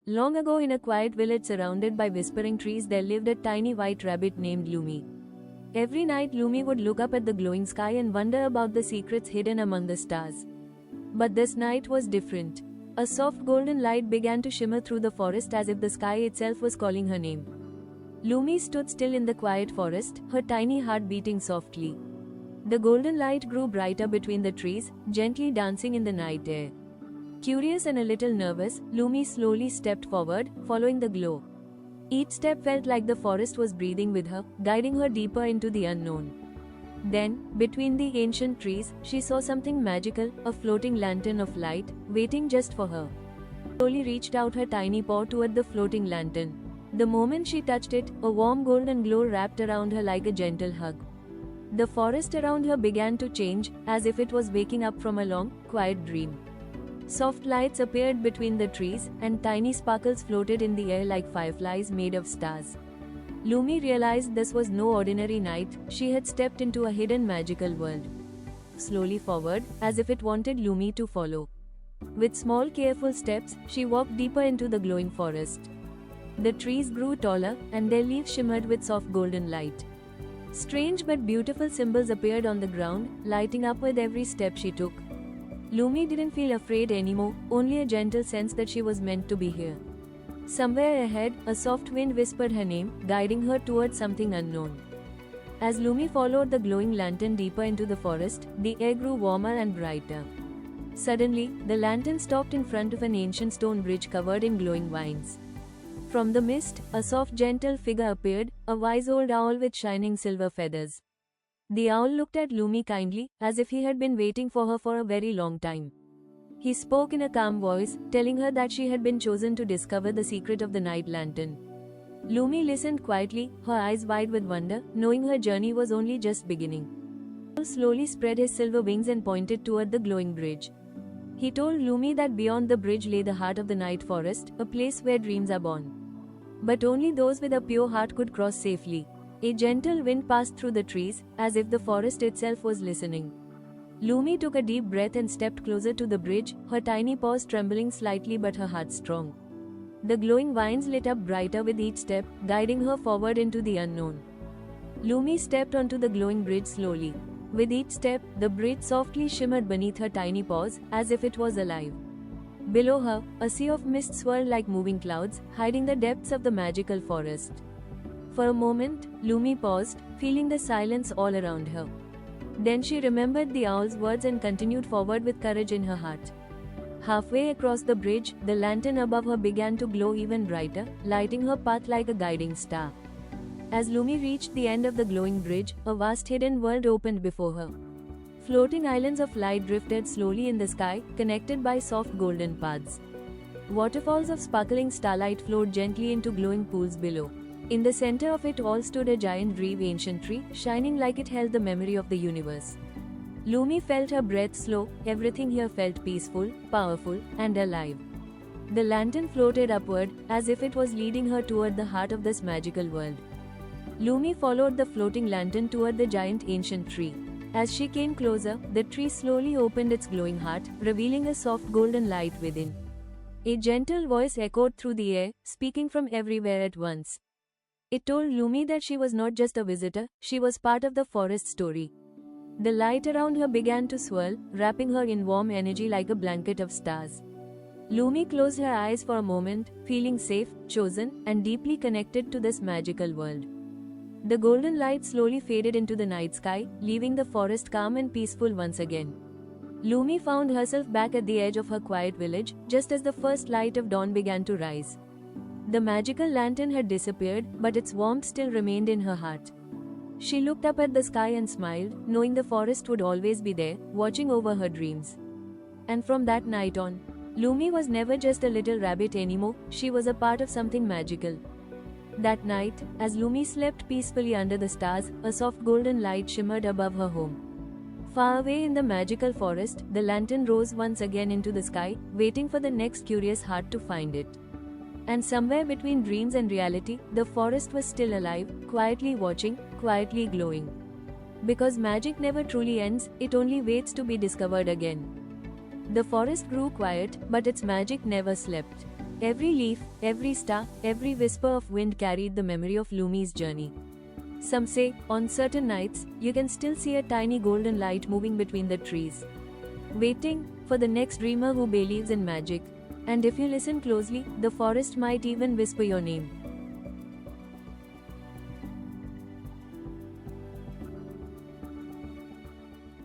Long ago, in a quiet village surrounded by whispering trees, there lived a tiny white rabbit named Lumi. Every night, Lumi would look up at the glowing sky and wonder about the secrets hidden among the stars. But this night was different. A soft golden light began to shimmer through the forest as if the sky itself was calling her name. Lumi stood still in the quiet forest, her tiny heart beating softly. The golden light grew brighter between the trees, gently dancing in the night air. Curious and a little nervous, Lumi slowly stepped forward, following the glow. Each step felt like the forest was breathing with her, guiding her deeper into the unknown. Then, between the ancient trees, she saw something magical, a floating lantern of light, waiting just for her. She slowly reached out her tiny paw toward the floating lantern. The moment she touched it, a warm golden glow wrapped around her like a gentle hug. The forest around her began to change, as if it was waking up from a long, quiet dream. Soft lights appeared between the trees, and tiny sparkles floated in the air like fireflies made of stars. Lumi realized this was no ordinary night, she had stepped into a hidden magical world. Slowly forward, as if it wanted Lumi to follow. With small careful steps, she walked deeper into the glowing forest. The trees grew taller, and their leaves shimmered with soft golden light. Strange but beautiful symbols appeared on the ground, lighting up with every step she took. Lumi didn't feel afraid anymore, only a gentle sense that she was meant to be here. Somewhere ahead, a soft wind whispered her name, guiding her towards something unknown. As Lumi followed the glowing lantern deeper into the forest, the air grew warmer and brighter. Suddenly, the lantern stopped in front of an ancient stone bridge covered in glowing vines. From the mist, a soft, gentle figure appeared, a wise old owl with shining silver feathers. The owl looked at Lumi kindly, as if he had been waiting for her for a very long time. He spoke in a calm voice, telling her that she had been chosen to discover the secret of the night lantern. Lumi listened quietly, her eyes wide with wonder, knowing her journey was only just beginning. The owl slowly spread his silver wings and pointed toward the glowing bridge. He told Lumi that beyond the bridge lay the heart of the night forest, a place where dreams are born. But only those with a pure heart could cross safely. A gentle wind passed through the trees, as if the forest itself was listening. Lumi took a deep breath and stepped closer to the bridge, her tiny paws trembling slightly but her heart strong. The glowing vines lit up brighter with each step, guiding her forward into the unknown. Lumi stepped onto the glowing bridge slowly. With each step, the bridge softly shimmered beneath her tiny paws, as if it was alive. Below her, a sea of mist swirled like moving clouds, hiding the depths of the magical forest. For a moment, Lumi paused, feeling the silence all around her. Then she remembered the owl's words and continued forward with courage in her heart. Halfway across the bridge, the lantern above her began to glow even brighter, lighting her path like a guiding star. As Lumi reached the end of the glowing bridge, a vast hidden world opened before her. Floating islands of light drifted slowly in the sky, connected by soft golden paths. Waterfalls of sparkling starlight flowed gently into glowing pools below. In the center of it all stood a giant green ancient tree, shining like it held the memory of the universe. Lumi felt her breath slow, everything here felt peaceful, powerful, and alive. The lantern floated upward, as if it was leading her toward the heart of this magical world. Lumi followed the floating lantern toward the giant ancient tree. As she came closer, the tree slowly opened its glowing heart, revealing a soft golden light within. A gentle voice echoed through the air, speaking from everywhere at once. It told Lumi that she was not just a visitor, she was part of the forest story. The light around her began to swirl, wrapping her in warm energy like a blanket of stars. Lumi closed her eyes for a moment, feeling safe, chosen, and deeply connected to this magical world. The golden light slowly faded into the night sky, leaving the forest calm and peaceful once again. Lumi found herself back at the edge of her quiet village, just as the first light of dawn began to rise. The magical lantern had disappeared, but its warmth still remained in her heart. She looked up at the sky and smiled, knowing the forest would always be there, watching over her dreams. And from that night on, Lumi was never just a little rabbit anymore, she was a part of something magical. That night, as Lumi slept peacefully under the stars, a soft golden light shimmered above her home. Far away in the magical forest, the lantern rose once again into the sky, waiting for the next curious heart to find it. And somewhere between dreams and reality, the forest was still alive, quietly watching, quietly glowing. Because magic never truly ends, it only waits to be discovered again. The forest grew quiet, but its magic never slept. Every leaf, every star, every whisper of wind carried the memory of Lumi's journey. Some say, on certain nights, you can still see a tiny golden light moving between the trees, waiting for the next dreamer who believes in magic. And if you listen closely, the forest might even whisper your name.